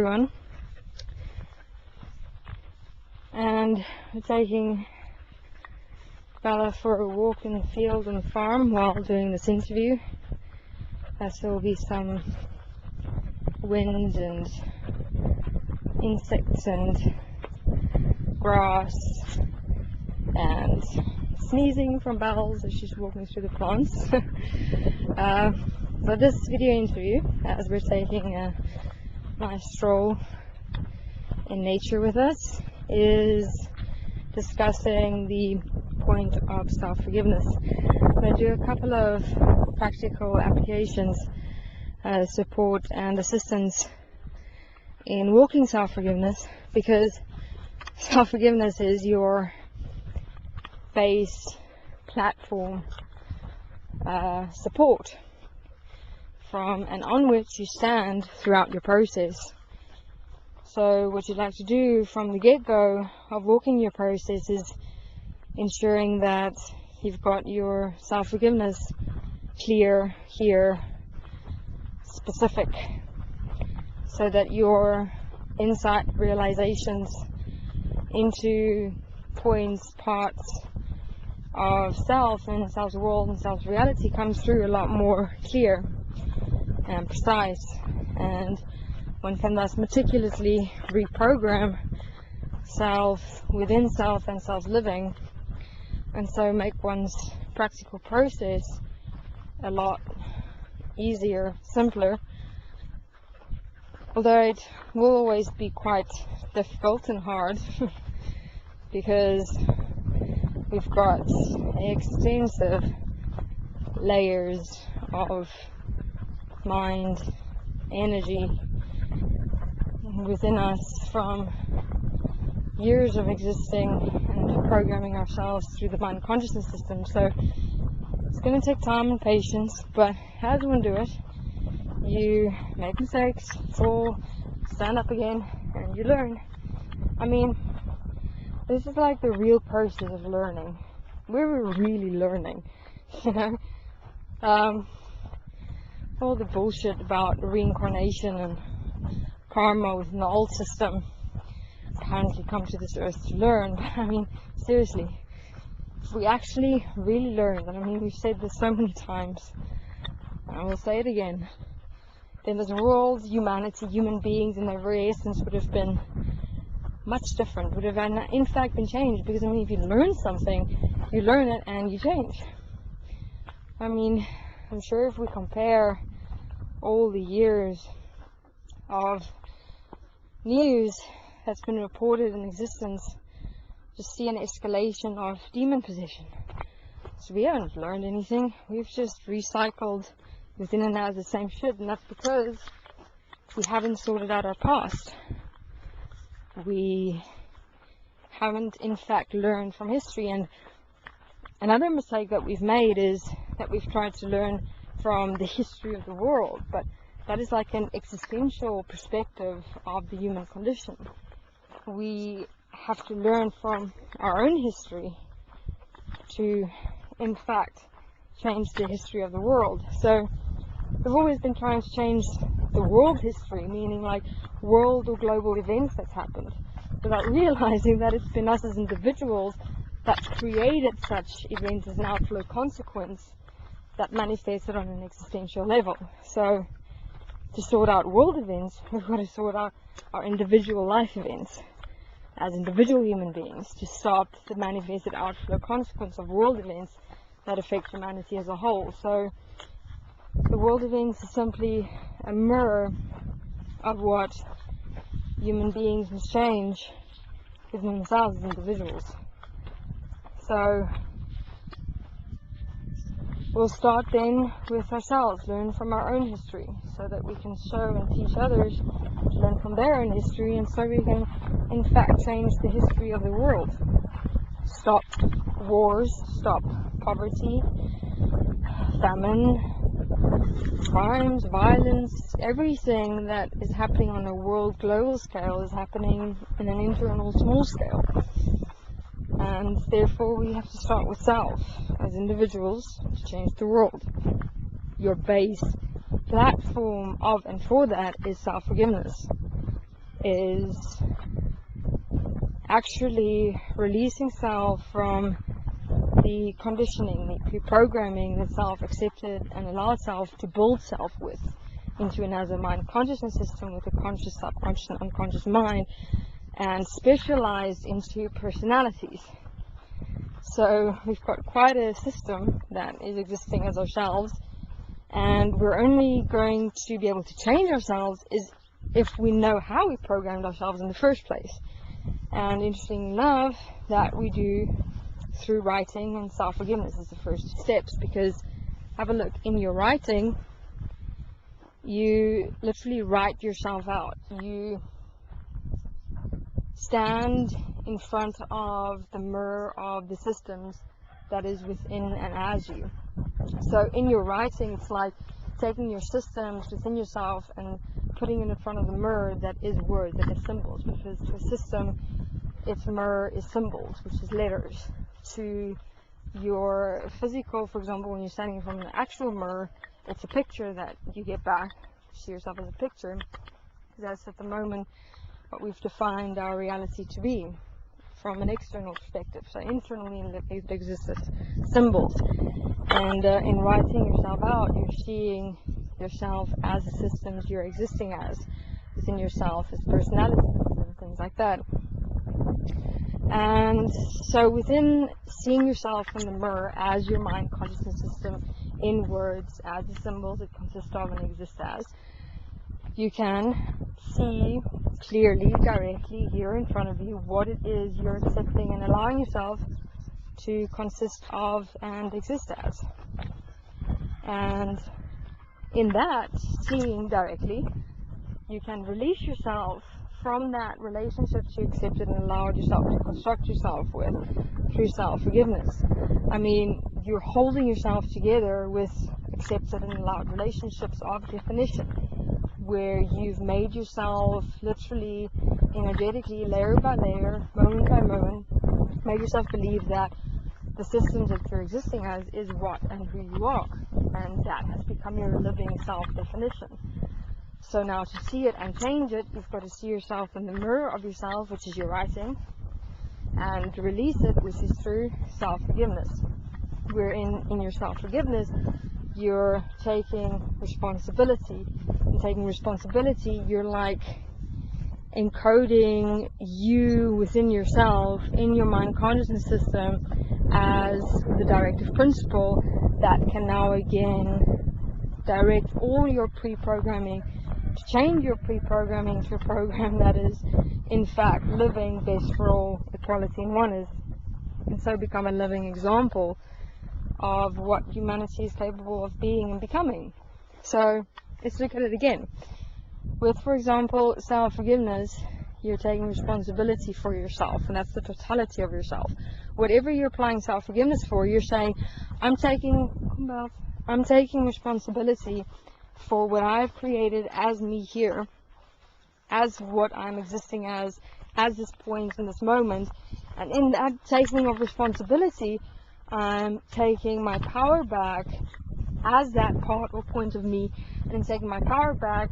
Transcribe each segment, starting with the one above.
everyone. And we're taking Bella for a walk in the field and the farm while doing this interview, as there will be some wind and insects and grass and sneezing from Bells as she's walking through the plants. But this video interview, as we're taking a nice stroll in nature with us, is discussing the point of self-forgiveness. I'm going to do a couple of practical applications, support and assistance in walking self-forgiveness, because self-forgiveness is your base platform support from and on which you stand throughout your process. So what you'd like to do from the get-go of walking your process is ensuring that you've got your self-forgiveness clear here, specific, so that your insight realizations into points, parts of self and self's world and self's reality comes through a lot more clear and precise, and one can thus meticulously reprogram self within self and self-living, and so make one's practical process a lot easier, simpler, although it will always be quite difficult and hard because we've got extensive layers of mind, energy within us from years of existing and programming ourselves through the mind consciousness system. So it's going to take time and patience, but as one do it, you make mistakes, fall, stand up again, and you learn. I mean, this is like the real process of learning. We're really learning, you know. All the bullshit about reincarnation and karma within the old system, apparently come to this earth to learn. But I mean, seriously, if we actually really learn, and I mean, we've said this so many times, and I will say it again, then this world, humanity, human beings in their very essence would have been much different, would have in fact been changed, because I mean, if you learn something, you learn it and you change. I mean, I'm sure if we compare all the years of news that's been reported in existence, just see an escalation of demon possession. So we haven't learned anything, we've just recycled within and out of the same shit, and that's because we haven't sorted out our past. We haven't in fact learned from history. And another mistake that we've made is that we've tried to learn from the history of the world, but that is like an existential perspective of the human condition. We have to learn from our own history to in fact change the history of the world. So we've always been trying to change the world history, meaning like world or global events that's happened, without realizing that it's been us as individuals that created such events as an outflow consequence that manifested on an existential level. So to sort out world events, we've got to sort out our individual life events as individual human beings to stop the manifested outflow consequence of world events that affect humanity as a whole. So the world events is simply a mirror of what human beings must change within themselves as individuals. So we'll start then with ourselves, learn from our own history, so that we can show and teach others to learn from their own history, and so we can in fact change the history of the world. Stop wars, stop poverty, famine, crimes, violence. Everything that is happening on a world global scale is happening in an internal small scale. And therefore we have to start with self as individuals to change the world. Your base platform of and for that is self-forgiveness. is actually releasing self from the conditioning, the pre-programming that self accepted and allowed self to build self with into another mind consciousness system with a conscious, subconscious, and unconscious mind, and specialized into personalities. So we've got quite a system that is existing as ourselves, and we're only going to be able to change ourselves is if we know how we programmed ourselves in the first place. And interesting enough, that we do through writing, and self-forgiveness is the first steps, because have a look, in your writing you literally write yourself out. You stand in front of the mirror of the systems that is within and as you. So in your writing, it's like taking your systems within yourself and putting it in front of the mirror that is words, that is symbols, because to a system, its mirror is symbols, which is letters. To your physical, for example, when you're standing in front of an actual mirror, it's a picture that you get back. You see yourself as a picture. That's at the moment what we've defined our reality to be from an external perspective. So internally it exists as symbols. And in writing yourself out, you're seeing yourself as the systems you're existing as within yourself, as personalities and things like that. And so within seeing yourself in the mirror as your mind consciousness system in words, as the symbols it consists of and exists as, you can see clearly, directly here in front of you what it is you're accepting and allowing yourself to consist of and exist as. And in that, seeing directly, you can release yourself from that relationship you accepted and allowed yourself to construct yourself with through self-forgiveness. I mean, you're holding yourself together with accepted and allowed relationships of definition, where you've made yourself literally, energetically, layer by layer, moment by moment, made yourself believe that the systems that you're existing as is what and who you are, and that has become your living self-definition. So now to see it and change it, you've got to see yourself in the mirror of yourself, which is your writing, and to release it, which is through self-forgiveness. Where in your self-forgiveness, you're taking responsibility. And taking responsibility, you're like encoding you within yourself, in your mind consciousness system, as the directive principle that can now again direct all your pre-programming, to change your pre-programming to a program that is in fact living best for all, equality and oneness, and so become a living example of what humanity is capable of being and becoming. So let's look at it again. With, for example, self-forgiveness, you're taking responsibility for yourself, and that's the totality of yourself. Whatever you're applying self-forgiveness for, you're saying, I'm taking responsibility for what I've created as me here, as what I'm existing as this point in this moment. And in that taking of responsibility, I'm taking my power back as that part or point of me, and in taking my power back,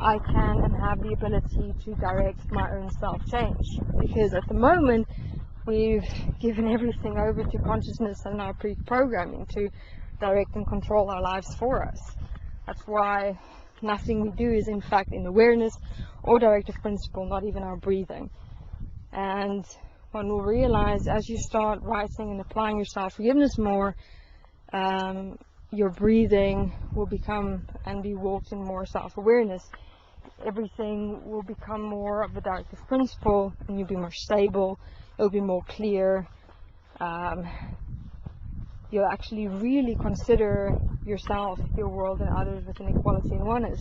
I can and have the ability to direct my own self-change. Because at the moment, we've given everything over to consciousness and our pre-programming to direct and control our lives for us. That's why nothing we do is in fact in awareness or directive principle, not even our breathing. And one will realize as you start writing and applying your self-forgiveness more, your breathing will become and be walked in more self-awareness. Everything will become more of a directive principle, and you'll be more stable, it'll be more clear. You'll actually really consider yourself, your world, and others with inequality and oneness.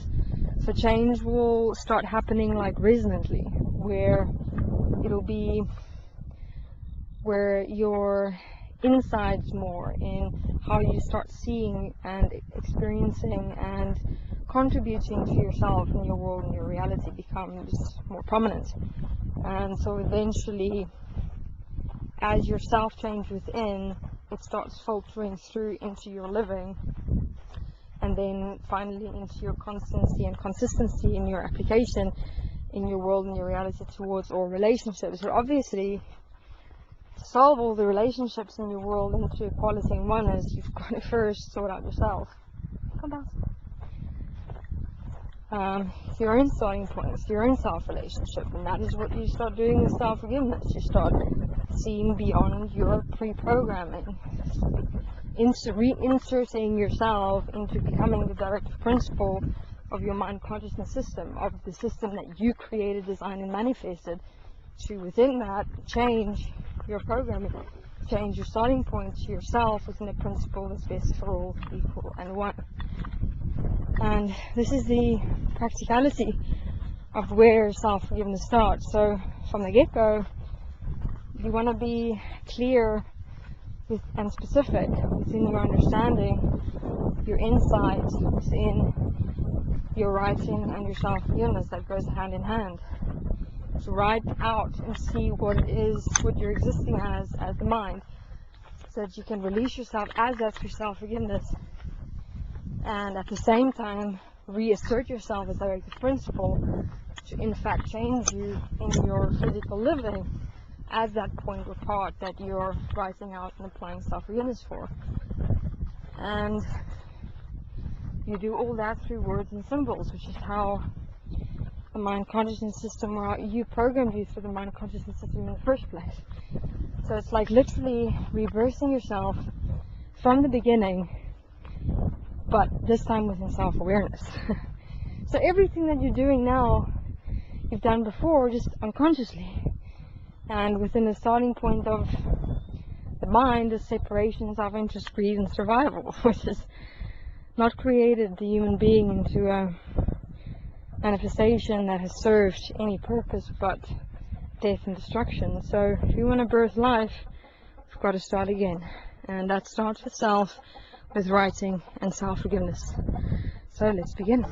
So change will start happening like resonantly, where it'll be where your insights more in how you start seeing and experiencing and contributing to yourself and your world and your reality becomes more prominent. And so eventually, as your self change within, it starts filtering through into your living, and then finally into your constancy and consistency in your application, in your world and your reality towards all relationships. But obviously, to solve all the relationships in your world into equality and oneness, you've got to first sort out yourself. Come back. Your own starting points, your own self-relationship, and that is what you start doing with self-forgiveness. You start seeing beyond your pre-programming, reinserting yourself into becoming the directive principle of your mind consciousness system, of the system that you created, designed, and manifested, to within that change your programming, change your starting point to yourself within the principle that's best for all, equal, and one. And this is the practicality of where self-forgiveness starts. So from the get-go, you want to be clear and specific within your understanding, your insight within your writing and your self-forgiveness. That goes hand in hand. To write out and see what it is, what you're existing as the mind, so that you can release yourself as that's for self-forgiveness, and at the same time reassert yourself as directive principle to in fact change you in your physical living as that point or part that you're writing out and applying self-forgiveness for. And you do all that through words and symbols, which is how the mind consciousness system, or how you programmed you through the mind consciousness system in the first place. So it's like literally rebirthing yourself from the beginning, but this time within self-awareness. So everything that you're doing now, you've done before, just unconsciously. And within the starting point of the mind, the separations of interest, greed, and survival, which has not created the human being into a manifestation that has served any purpose but death and destruction. So if you want to birth life, you've got to start again. And that starts with self, with writing and self-forgiveness. So let's begin.